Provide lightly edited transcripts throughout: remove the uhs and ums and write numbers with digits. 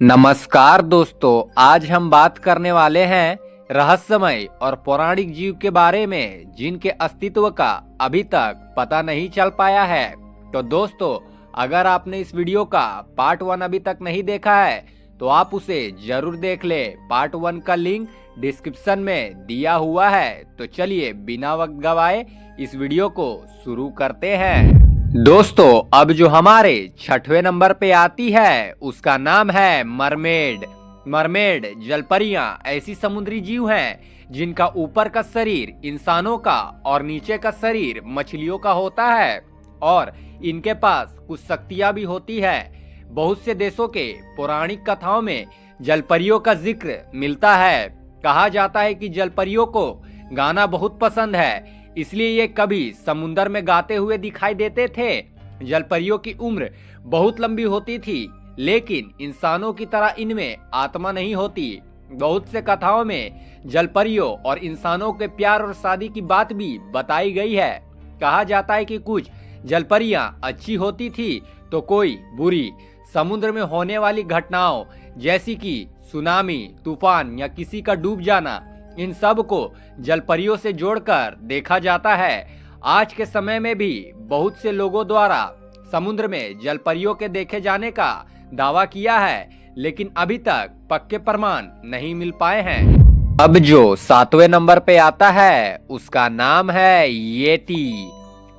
नमस्कार दोस्तों, आज हम बात करने वाले हैं रहस्यमय और पौराणिक जीव के बारे में जिनके अस्तित्व का अभी तक पता नहीं चल पाया है। तो दोस्तों, अगर आपने इस वीडियो का पार्ट 1 अभी तक नहीं देखा है तो आप उसे जरूर देख ले। पार्ट 1 का लिंक डिस्क्रिप्शन में दिया हुआ है। तो चलिए बिना वक्त गवाए इस वीडियो को शुरू करते हैं। दोस्तों, अब जो हमारे 6वें नंबर पे आती है उसका नाम है मरमेड। मरमेड जलपरियां ऐसी समुद्री जीव हैं जिनका ऊपर का शरीर इंसानों का और नीचे का शरीर मछलियों का होता है और इनके पास कुछ शक्तियां भी होती है। बहुत से देशों के पौराणिक कथाओं में जलपरियों का जिक्र मिलता है। कहा जाता है कि जलपरियों को गाना बहुत पसंद है, इसलिए ये कभी समुंदर में गाते हुए दिखाई देते थे। जलपरियों की उम्र बहुत लंबी होती थी, लेकिन इंसानों की तरह इनमें आत्मा नहीं होती। बहुत से कथाओं में जलपरियों और इंसानों के प्यार और शादी की बात भी बताई गई है। कहा जाता है कि कुछ जलपरियां अच्छी होती थी तो कोई बुरी। समुद्र में होने वाली घटनाओं जैसी कि सुनामी, तूफान या किसी का डूब जाना, इन सब को जलपरियों से जोड़कर देखा जाता है। आज के समय में भी बहुत से लोगों द्वारा समुद्र में जलपरियों के देखे जाने का दावा किया है, लेकिन अभी तक पक्के प्रमाण नहीं मिल पाए हैं। अब जो 7वें नंबर पे आता है उसका नाम है येती।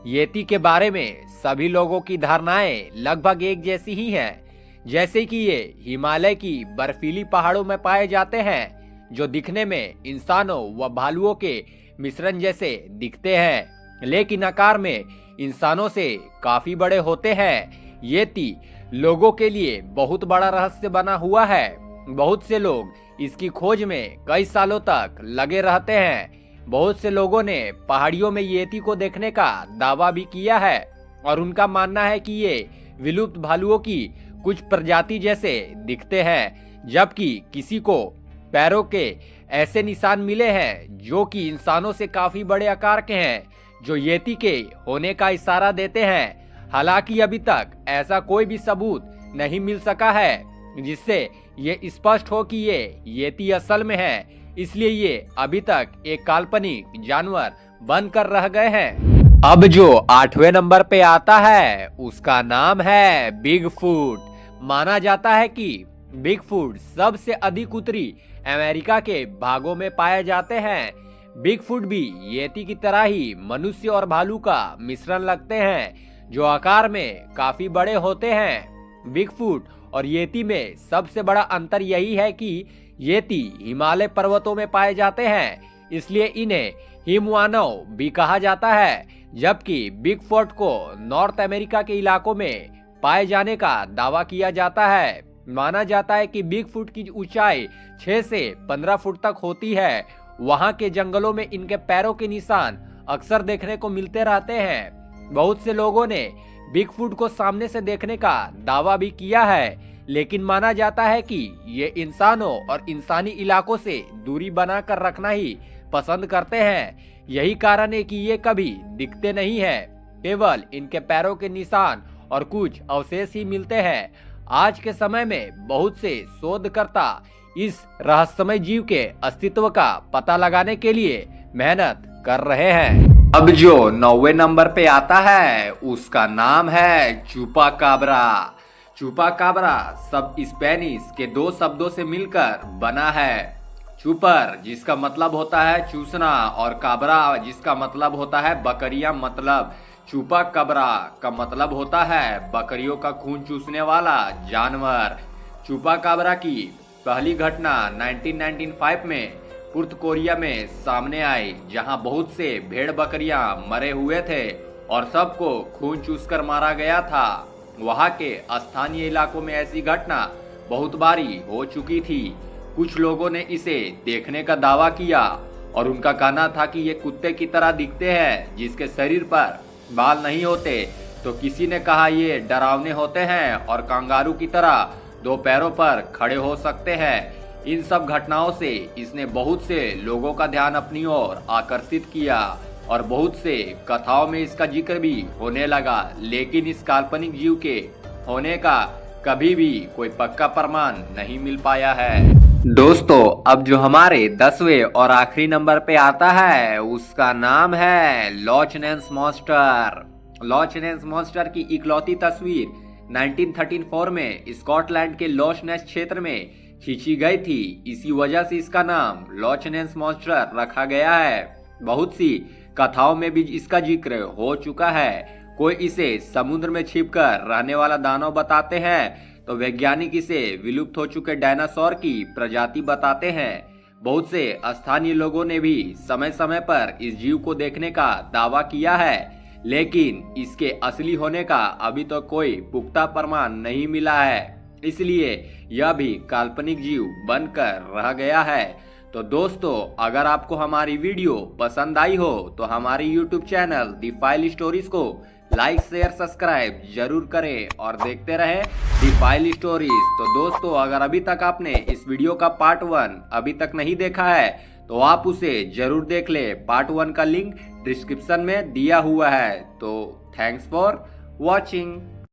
येती के बारे में सभी लोगों की धारणाएं लगभग एक जैसी ही हैं, जैसे कि ये हिमालय की बर्फीली पहाड़ों में पाए जाते हैं जो दिखने में इंसानों व भालुओं के मिश्रण जैसे दिखते हैं, लेकिन आकार में इंसानों से काफी बड़े होते हैं। येती लोगों के लिए बहुत बड़ा रहस्य बना हुआ है। बहुत से लोग इसकी खोज में कई सालों तक लगे रहते हैं। बहुत से लोगों ने पहाड़ियों में येती को देखने का दावा भी किया है और उनका मानना है कि ये विलुप्त भालुओं की कुछ प्रजाति जैसे दिखते हैं, जबकि किसी को पैरों के ऐसे निशान मिले हैं जो कि इंसानों से काफी बड़े आकार के हैं, जो येती के होने का इशारा देते हैं। हालांकि अभी तक ऐसा कोई भी सबूत नहीं मिल सका है जिससे ये स्पष्ट हो कि ये येती असल में है, इसलिए ये अभी तक एक काल्पनिक जानवर बनकर रह गए हैं। अब जो 8वें नंबर पे आता है उसका नाम है बिगफुट। माना जाता है कि बिगफुट सबसे अधिक उत्तरी अमेरिका के भागों में पाए जाते हैं। बिगफुट भी येती की तरह ही मनुष्य और भालू का मिश्रण लगते हैं, जो आकार में काफी बड़े होते हैं। बिगफुट और येती में सबसे बड़ा अंतर यही है कि येती हिमालय पर्वतों में पाए जाते हैं, इसलिए इन्हें हिमवानव भी कहा जाता है, जबकि बिगफुट को नॉर्थ अमेरिका के इलाकों में पाए जाने का दावा किया जाता है। माना जाता है कि बिगफुट की ऊंचाई 6 से 15 फुट तक होती है। वहां के जंगलों में इनके पैरों के निशान अक्सर देखने को मिलते रहते हैं। बहुत से लोगों ने बिगफुट को सामने से देखने का दावा भी किया है, लेकिन माना जाता है कि ये इंसानों और इंसानी इलाकों से दूरी बनाकर रखना ही पसंद करते हैं। यही कारण है कि ये कभी दिखते नहीं है, केवल इनके पैरों के निशान और कुछ अवशेष ही मिलते हैं। आज के समय में बहुत से शोधकर्ता इस रहस्यमय जीव के अस्तित्व का पता लगाने के लिए मेहनत कर रहे हैं। अब जो 9वें नंबर पे आता है उसका नाम है चुपाकाब्रा। चुपाकाब्रा सब स्पेनिश के 2 शब्दों से मिलकर बना है। चुपर जिसका मतलब होता है चूसना और काबरा जिसका मतलब होता है बकरियां, मतलब चुपाकाब्रा का मतलब होता है बकरियों का खून चूसने वाला जानवर। चुपाकाब्रा की पहली घटना 1995 में पूर्व कोरिया में सामने आई, जहां बहुत से भेड़ बकरियां मरे हुए थे और सबको खून चूसकर मारा गया था। वहां के स्थानीय इलाकों में ऐसी घटना बहुत बारी हो चुकी थी। कुछ लोगों ने इसे देखने का दावा किया और उनका कहना था कि ये कुत्ते की तरह दिखते हैं जिसके शरीर पर बाल नहीं होते, तो किसी ने कहा ये डरावने होते हैं और कंगारू की तरह 2 पैरों पर खड़े हो सकते हैं। इन सब घटनाओं से इसने बहुत से लोगों का ध्यान अपनी ओर आकर्षित किया और बहुत से कथाओं में इसका जिक्र भी होने लगा, लेकिन इस काल्पनिक जीव के होने का कभी भी कोई पक्का प्रमाण नहीं मिल पाया है। दोस्तों, अब जो हमारे 10वें और आखिरी नंबर पे आता है उसका नाम है लॉच नेस मॉन्स्टर। लॉच नेस मॉन्स्टर की इकलौती तस्वीर 1934 में स्कॉटलैंड के लॉच नेस क्षेत्र में खींची गई थी। इसी वजह से इसका नाम लॉच नेस मॉन्स्टर रखा गया है। बहुत सी कथाओं में भी इसका जिक्र हो चुका है। कोई इसे समुद्र में छिपकर रहने वाला दानव बताते हैं, तो वैज्ञानिक इसे विलुप्त हो चुके डायनासोर की प्रजाति बताते हैं। बहुत से स्थानीय लोगों ने भी समय समय पर इस जीव को देखने का दावा किया है, लेकिन इसके असली होने का अभी तो कोई पुख्ता प्रमाण नहीं मिला है। इसलिए यह भी काल्पनिक जीव बनकर रह गया है। तो दोस्तों, अगर आपको हमारी वीडियो पसंद आई हो तो हमारी YouTube चैनल दी फाइल स्टोरीज को लाइक शेयर सब्सक्राइब जरूर करें और देखते रहें दी फाइल स्टोरीज। तो दोस्तों, अगर अभी तक आपने इस वीडियो का पार्ट 1 अभी तक नहीं देखा है तो आप उसे जरूर देख ले। पार्ट 1 का लिंक डिस्क्रिप्शन में दिया हुआ है। तो थैंक्स फॉर वॉचिंग।